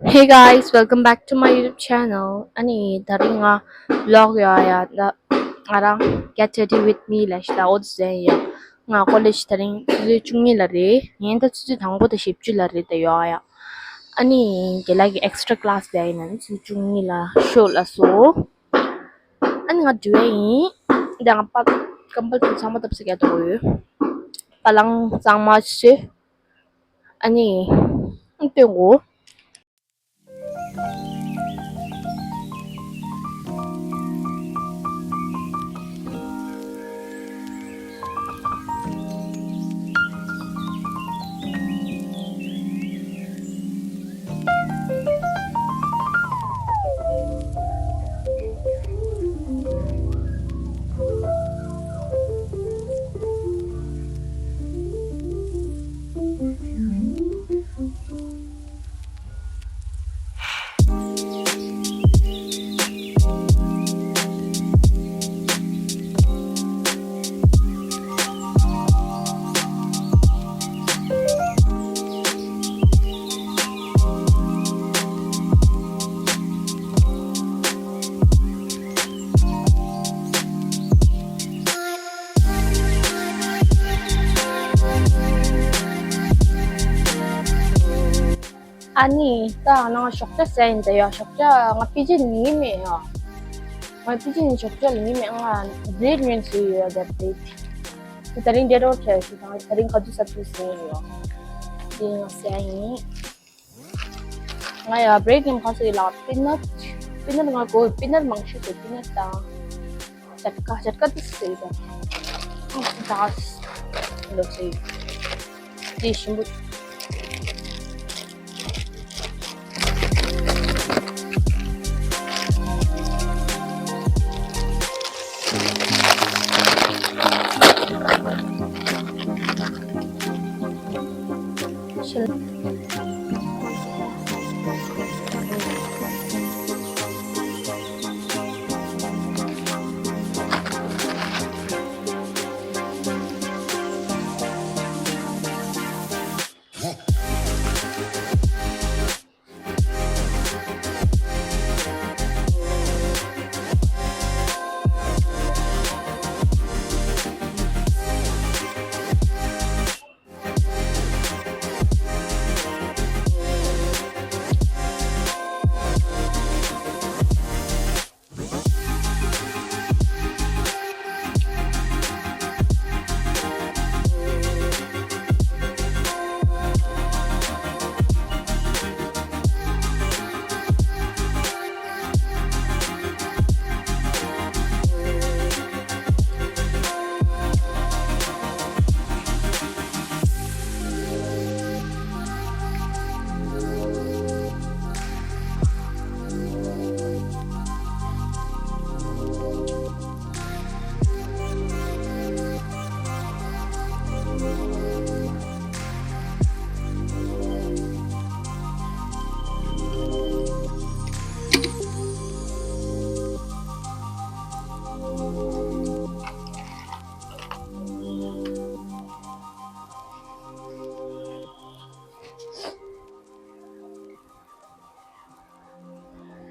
Hey guys, welcome back to my YouTube channel. Ani daring nga vlog ya na arang get ready with me lash la odse ya nga college daring tuju chungi lare yenda tuju dangbo da shipju lare da ya ani gelagi extra class da inan tuju chungi la show la so ani nga duwe da nga pa kambal tu sama tap sige to palang sang ma se ani untengo 아니, 나 적자 쌓인데요. 적자 nga pidgin nime ya. Nga pidgin 적자 nime nga brilliant ya update. Taring dero che, taring kadu sa tusin yo. Di nga saying. Nga ya break yung kasi la pinat nga ko pinat mangshi ko pinat ta. Chatka tusin ito. Das. Lo say. Di shimbu.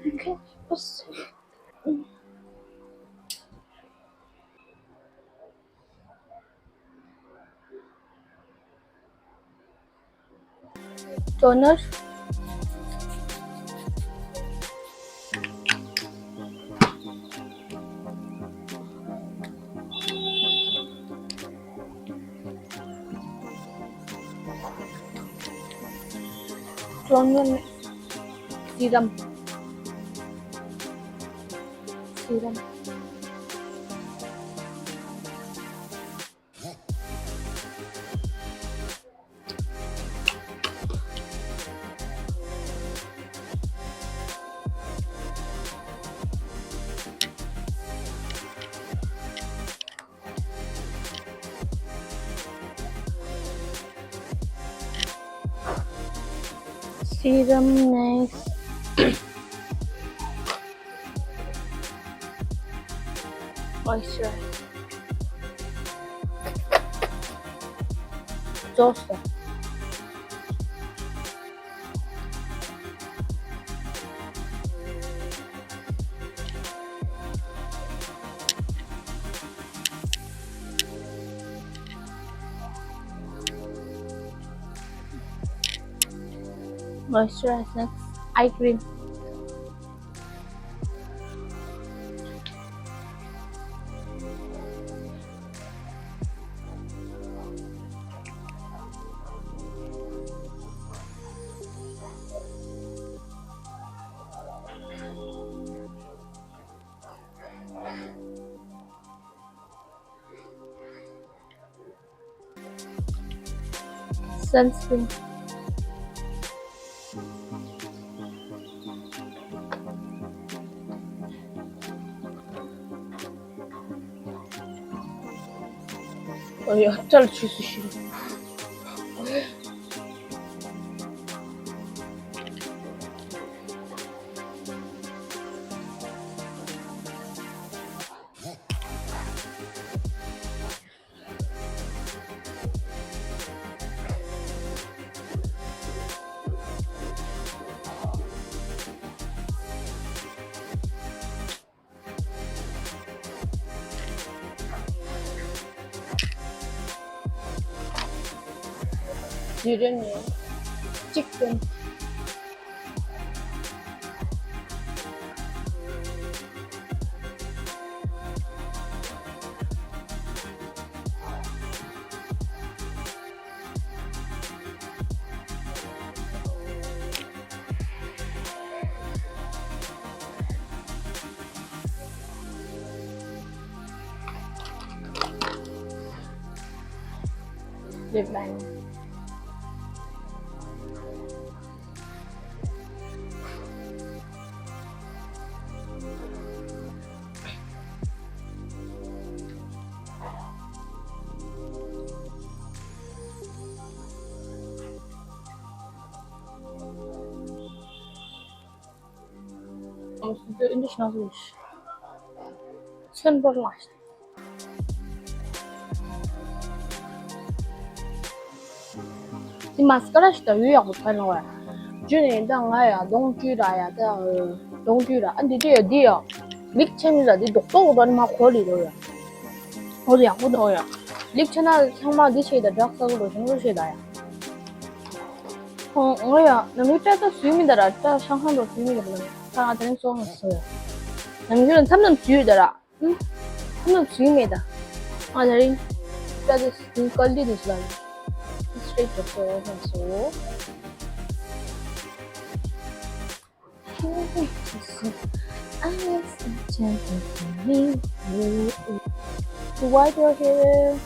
Okay, what's toner? Toner serum. Serum next. Moisturize. Toaster. moisturizer, eye cream. Sunscreen. 잘 주시오. 지르니 chicken. Lip balm. in de schnauze is. Sunburst. 이 마스카라 진짜 유약 못하는 거야. 준이 당하야 농주라야 농주라. 안돼这地립 챔이라 니 독도보다 막 거리로야. 어디 양보도야. 립 챔나 상마 니체다 작사로 정도시다야. 어야 남이때도 수임이더라. 저 상상도 수임이더라. 다 되는 송 없어요. 남들은 3년 주유더라. 응? 3년 주임이다. 아, 저리 때도 그 걸리도 있어. straight 줬어요. 그래서 I was such a good me. Why do you hear?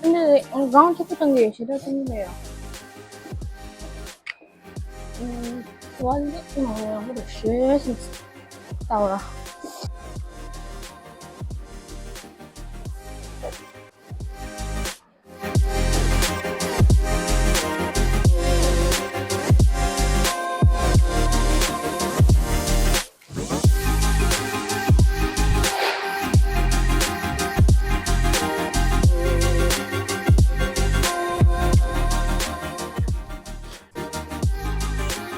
근데刚చెప్ప던 게 싫어졌네요. 완전或者学习到了。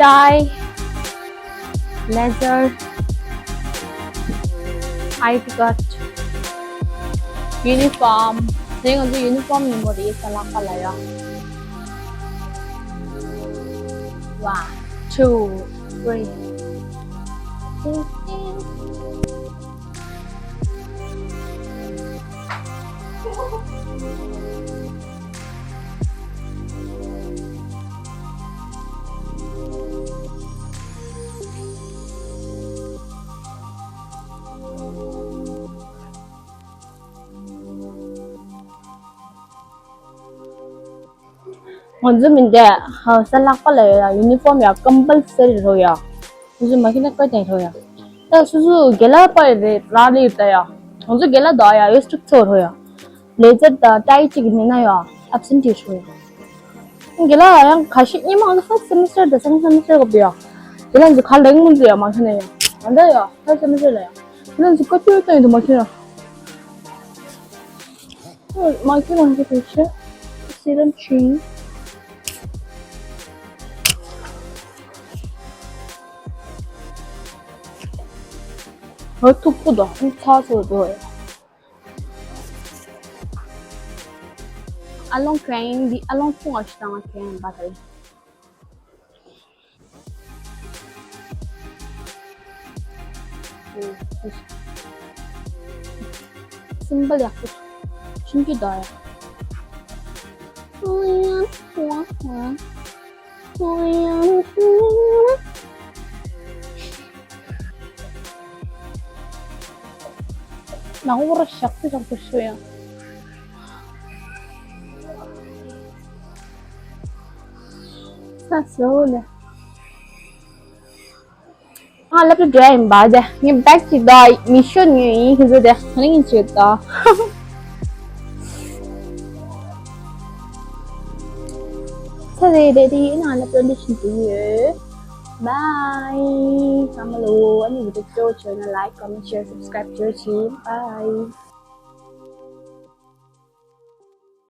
tie, leather, IT cut, uniform. Saya ngaji uniform ni mo di salah kalaya. One, two, three. 요즘인데 셀락발레야 유니폼이야 कंपल्सरी로야 요즘 마키나 거대로야 나 수수 गेलापारे rally तया 요즘 गेला 다야 structure होया laser 다 tight 기능나야 absentee होया गेला 양 가시님 한 first semester 다 second semester 거비야 गेला 이제 갈 랭문제야 마키네요 안 돼요 first semester야 गेला 이제 끝을 때도 마키나 마키나 이제 됐지 season 3 Tudo, todo. Along train, di along kung ashtang train batay. Simple yakut. Çünkü daha. 나오라 시작도 잡고 있어요. Sasole. Laptop dia yang baca. Yang back kita mission ni kita dah ni cerita. Saya ready nak laptop mission dia. Bye. Sama lu. Ini video channel like, comment, share, subscribe, share. Bye.